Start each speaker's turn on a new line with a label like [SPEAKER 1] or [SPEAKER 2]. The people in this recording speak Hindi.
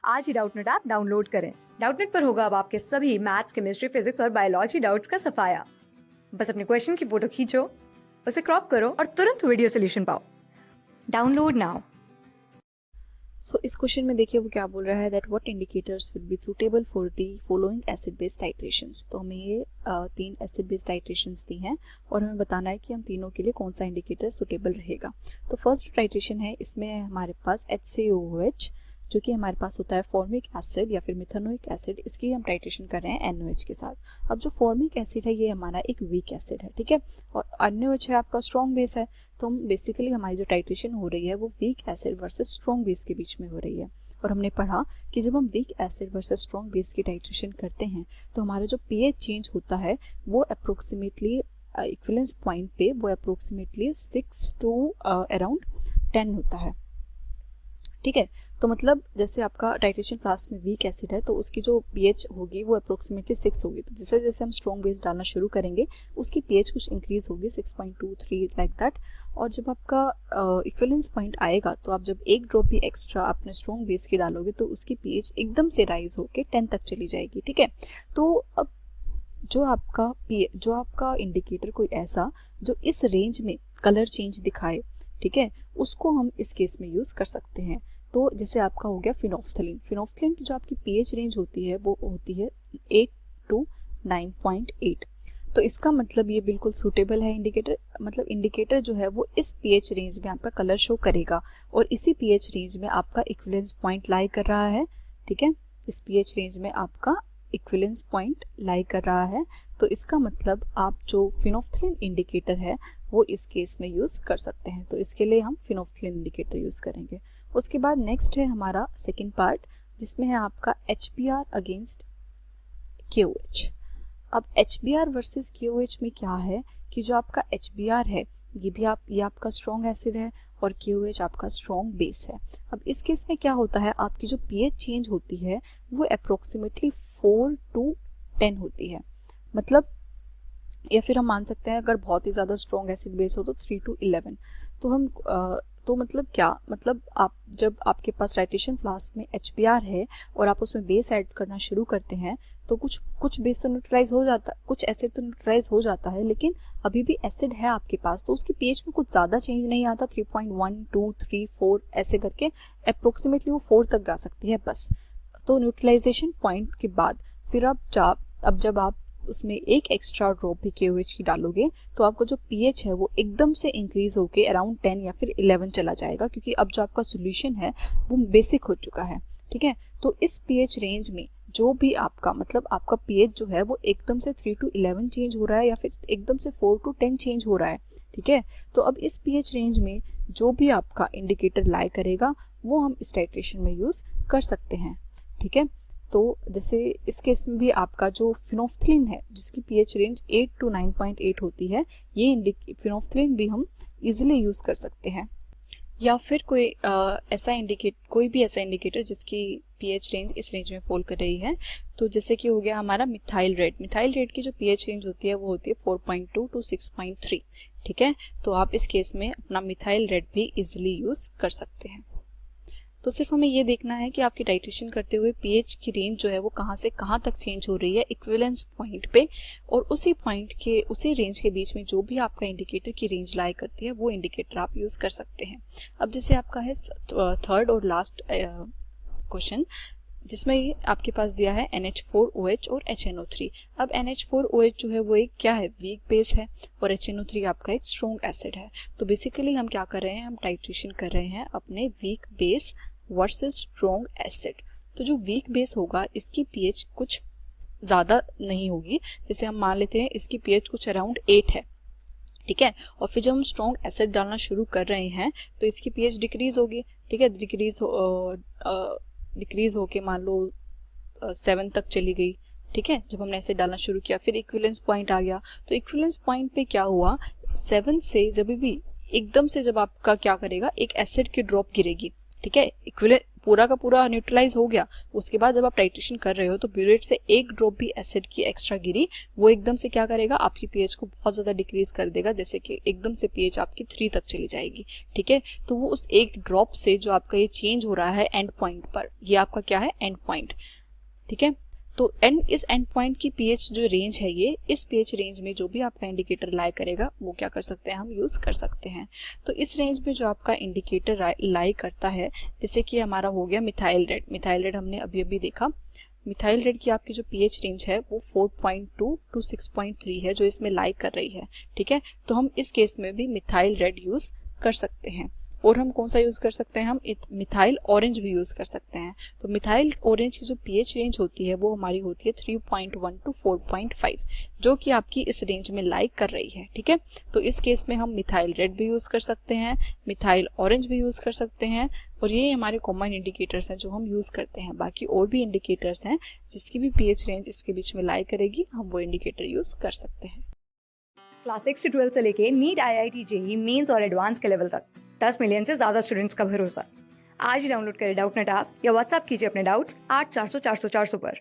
[SPEAKER 1] आज ही डाउटनेट ऐप डाउनलोड करें। डाउटनेट पर होगा अब आपके सभी मैथ्स, केमिस्ट्री, फिजिक्स और बायोलॉजी डाउट्स का सफाया। बस अपने क्वेश्चन की फोटो खींचो, उसे क्रॉप करो और तुरंत वीडियो सोल्यूशन पाओ। Download now.
[SPEAKER 2] सो इस क्वेश्चन में देखिए वो क्या बोल रहा है that what indicators will be suitable for the following acid based titrations. तो हमें ये 3 एसिड बेस्ड टाइट्रेशंस दी हैं और हमें बताना है कि हम तीनों के लिए कौन सा इंडिकेटर सुटेबल रहेगा। तो फर्स्ट टाइट्रेशन है, इसमें है हमारे पास HCOOH जो कि हमारे पास होता है फॉर्मिक एसिड या फिर मिथेनोइक एसिड। इसकी हम टाइट्रेशन कर रहे हैं NOH के साथ। अब जो फॉर्मिक एसिड है ये हमारा एक वीक एसिड है, ठीक है, और NOH है आपका स्ट्रॉन्ग बेस है। तो हम बेसिकली हमारी जो टाइट्रेशन हो रही है वो weak acid versus strong base के बीच में हो रही है। और हमने पढ़ा कि जब हम weak acid versus strong base की टाइट्रेशन करते हैं तो हमारा जो pH चेंज होता है वो अप्रोक्सीमेटली इक्विवेलेंस पॉइंट पे वो अप्रोक्सीमेटली 6 to अराउंड 10 होता है, ठीक है। तो मतलब जैसे आपका टाइट्रेशन फ्लास्क में वीक एसिड है तो उसकी जो pH होगी वो अप्रोक्सीमेटली 6 होगी। तो जैसे जैसे हम स्ट्रॉन्ग बेस डालना शुरू करेंगे उसकी pH कुछ इंक्रीज होगी 6.23 लाइक दैट। और जब आपका इक्विवेलेंस पॉइंट आएगा तो आप जब एक ड्रॉप भी एक्स्ट्रा अपने स्ट्रॉन्ग बेस की डालोगे तो उसकी pH एकदम से राइज होके 10 तक चली जाएगी, ठीक है। तो अब जो आपका इंडिकेटर कोई ऐसा जो इस रेंज में कलर चेंज दिखाए, ठीक है, उसको हम इस केस में यूज कर सकते हैं। तो जैसे आपका हो गया फिनोफ्थलीन की जो आपकी pH रेंज होती है वो होती है 8 to 9.8। तो इसका मतलब ये बिल्कुल सूटेबल है इंडिकेटर, मतलब इंडिकेटर जो है वो इस pH रेंज में आपका कलर शो करेगा और इसी pH रेंज में आपका इक्विवेलेंस पॉइंट लाई कर रहा है, ठीक है। इस pH रेंज में आपका इक्विवेलेंस पॉइंट लाई कर रहा है। तो इसका मतलब आप जो फिनोफ्थलीन इंडिकेटर है वो इस केस में यूज कर सकते हैं। तो इसके लिए हम फिनोफ्थलीन इंडिकेटर यूज करेंगे। उसके बाद नेक्स्ट है हमारा सेकेंड पार्ट जिसमें है आपका HBr अगेंस्ट KOH। अब HBr वर्सेस KOH में क्या है कि जो आपका HBr है ये आपका स्ट्रॉन्ग एसिड है और KOH आपका स्ट्रॉन्ग बेस है। अब इस केस में क्या होता है, आपकी जो pH चेंज होती है वो अप्रोक्सीमेटली 4 to 10 होती है, मतलब या फिर हम मान सकते हैं अगर बहुत ही ज़्यादा स्ट्रॉन्ग एसिड बेस हो तो 3 to 11। तो हम तो मतलब क्या, मतलब आप जब आपके पास टाइट्रेशन फ्लास्क में HBr है और आप उसमें बेस ऐड करना शुरू करते हैं तो कुछ बेस तो न्यूट्रलाइज हो जाता, कुछ एसिड तो न्यूट्रलाइज हो जाता है, लेकिन अभी भी एसिड है आपके पास तो उसकी pH में कुछ ज़्यादा चेंज नहीं आता। 3.1 2 3 4 ऐसे करके अप्रोक्सीमेटली वो 4 तक जा सकती है बस। तो न्यूट्रलाइजेशन पॉइंट के बाद फिर जब आप उसमें एक एक्स्ट्रा ड्रॉप भी KOH की डालोगे तो आपका जो pH है वो एकदम से इंक्रीज होके अराउंड 10 या फिर 11 चला जाएगा, क्योंकि अब जो आपका सोल्यूशन है वो बेसिक हो चुका है, ठीक है। तो इस pH रेंज में जो भी आपका मतलब आपका pH जो है वो एकदम से 3 to 11 चेंज हो रहा है या फिर एकदम से 4 to 10 चेंज हो रहा है, ठीक है। तो अब इस pH रेंज में जो भी आपका इंडिकेटर लाई करेगा वो हम इस टाइट्रेशन में यूज कर सकते हैं, ठीक है। तो जैसे इस केस में भी आपका जो फिनोफ्थलीन है जिसकी pH रेंज 8 to 9.8 होती है, ये फिनोफ्थलीन भी हम इजीली यूज कर सकते हैं। या फिर कोई भी ऐसा इंडिकेटर जिसकी pH रेंज इस रेंज में फॉल कर रही है। तो जैसे कि हो गया हमारा मिथाइल रेड की जो pH रेंज होती है वो होती है 4.2 to 6.3, ठीक है। तो आप इस केस में अपना मिथाइल रेड भी इजीली यूज कर सकते हैं। तो सिर्फ हमें ये देखना है कि आपकी टाइट्रेशन करते हुए pH की रेंज जो है वो कहाँ से कहाँ तक चेंज हो रही है इक्विवेलेंस पॉइंट पे, और उसी रेंज के बीच में जो भी आपका इंडिकेटर की रेंज लाई करती है वो इंडिकेटर आप यूज कर सकते हैं। अब जैसे आपका है थर्ड और लास्ट क्वेश्चन जिसमें ये आपके पास दिया है NH4OH और HNO3। अब NH4OH जो है वो एक क्या है, वीक बेस है, और HNO3 आपका एक स्ट्रॉन्ग एसिड है। तो बेसिकली हम क्या कर रहे हैं, हम टाइट्रेशन कर रहे हैं अपने weak base versus strong acid. तो जो वीक बेस होगा इसकी pH कुछ ज़्यादा नहीं होगी, जैसे हम मान लेते हैं इसकी pH कुछ अराउंड 8 है, ठीक है। और फिर जब हम स्ट्रॉन्ग एसिड डालना शुरू कर रहे हैं तो इसकी pH डिक्रीज होगी, ठीक है, डिक्रीज होके मान लो 7 तक चली गई, ठीक है। जब हमने एसिड डालना शुरू किया फिर इक्विवेलेंस पॉइंट आ गया, तो इक्विवेलेंस पॉइंट पे क्या हुआ, 7 से जब भी एकदम से जब आपका क्या करेगा एक एसिड की ड्रॉप गिरेगी, ठीक है, पूरा का पूरा न्यूट्रलाइज हो गया, उसके बाद जब आप टाइट्रेशन कर रहे हो तो ब्यूरेट से एक ड्रॉप भी एसिड की एक्स्ट्रा गिरी, वो एकदम से क्या करेगा, आपकी पीएच को बहुत ज्यादा डिक्रीज कर देगा, जैसे कि एकदम से पीएच आपकी 3 तक चली जाएगी। ठीक है, तो वो उस एक ड्रॉप से जो आपका ये चेंज हो रहा है एंड पॉइंट पर, ये आपका क्या है, एंड पॉइंट। ठीक है, तो इस एंड पॉइंट की पीएच जो रेंज है, ये इस पीएच रेंज में जो भी आपका इंडिकेटर लाई करेगा वो क्या कर सकते हैं, हम यूज कर सकते हैं। तो इस रेंज में जो आपका इंडिकेटर लाई करता है, जैसे कि हमारा हो गया मिथाइल रेड। मिथाइल रेड हमने अभी अभी देखा, मिथाइल रेड की आपकी जो पीएच रेंज है वो 4.2 टू 6.3 है, जो इसमें लाई कर रही है। ठीक है, तो हम इस केस में भी मिथाइल रेड यूज कर सकते हैं। और हम कौन सा यूज कर सकते हैं, हम मिथाइल ऑरेंज भी यूज कर सकते हैं। तो मिथाइल ऑरेंज की जो पीएच रेंज होती है वो हमारी होती है 3.1 टू 4.5, जो कि आपकी इस रेंज में लाइक कर रही है। ठीक है, तो इस केस में हम मिथाइल रेड भी यूज कर सकते हैं, मिथाइल ऑरेंज भी यूज कर सकते हैं, और ये हमारे कॉमन इंडिकेटर्स हैं जो हम यूज करते हैं। बाकी और भी इंडिकेटर्स हैं जिसकी भी पीएच रेंज इसके बीच में लाई करेगी, हम वो इंडिकेटर यूज कर सकते हैं।
[SPEAKER 1] क्लास 6 से 12 से लेके नीट, IIT, जेईई मेंस और एडवांस के लेवल तक 10 मिलियन से ज्यादा स्टूडेंट्स का भरोसा। आज ही डाउनलोड करें डाउटनेट ऐप या व्हाट्सएप कीजिए अपने डाउट्स 8400 400 400 पर।